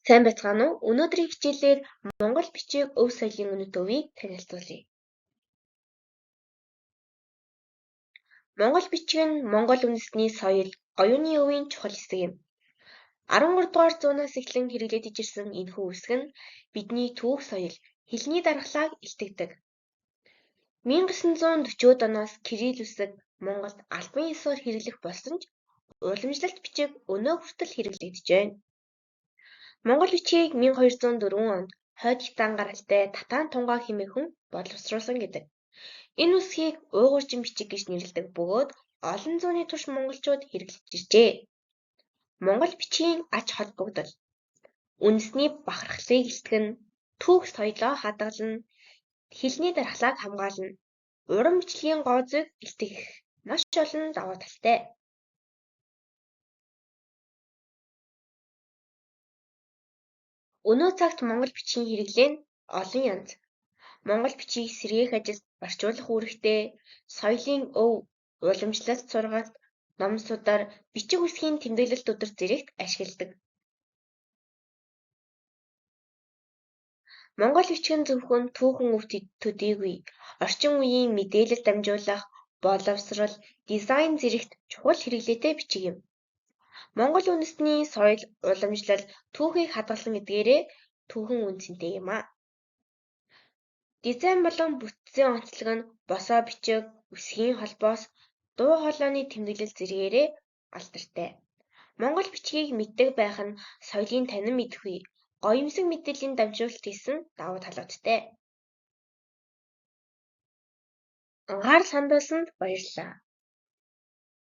Сайн байцгаана уу? Өнөөдрийн хичээлээр Монгол бичиг өв соёлын үнэт өвийг танилцуулъя. Монгол бичиг нь Монгол үндэстний соёл, оюуны өвийн чухал хэсэг юм. 13 дугаар зуунаас эхлэн хэрэглэгдэж ирсэн энэхүү үсэг нь бидний түүх соёл, хэлний дархлааг илтгэдэг. 1940-д оноос кирилл үсэг Монголд албан ёсоор хэрэглэх болсон ч уламжлалт бичиг өнөө хүртэл хэрэглэгдэж байна. Монгол бичгийг 1204 онд хойд Хятад гаралтай Татан тунгаа хэмээх хүн боловсруулсан гэдэг. Энэ үсгийг уугууржин бичиг гэж нэрлэдэг бөгөөд олон зууны турш монголчууд хэрэглэж иржээ. Монгол бичгийн ач холбогдол. Үндэсний бахархлыг илтгэн, түүх соёлоо хадгална, хэлний дархлааг хамгаална, уран бичлэгийн гоо зүйг илтгэх маш олон давуу талтай. Өнөө цагт монгол бичгийн хэрэглээ нь олон янз. Монгол бичгийг сэргээх ажилд орчуулах үүрэгтэй, соёлын өв, уламжлалт сургалт, номсуудаар бичиг үсгийн тэмдэглэлт өдөр зэрэгт ашигладаг. Монгол бичиг нь зөвхөн түүхэн өв төдийгүй орчин үеийн мэдээлэл дамжуулах, боловсрол, дизайн зэрэгт чухал хэрэглээтэй бичиг юм. Монгол үндэстний соёл, уламжлал, түүхийг хадгалсан эдгээрээ түүхэн үнцэнтэй юм а. Дизайн болон бүтцийн онцлог нь босоо бичиг, үсгийн холбоос, дуу хоолойны тэмдэглэл зэргээрээ алдартай. Монгол бичгийг мэддэг байх нь соёлын танин мэдхүй, гоёмсог мэдээллийн дамжуулалт хийсэн давуу талуудтай. Анхаарал хандуулсанд баярлалаа.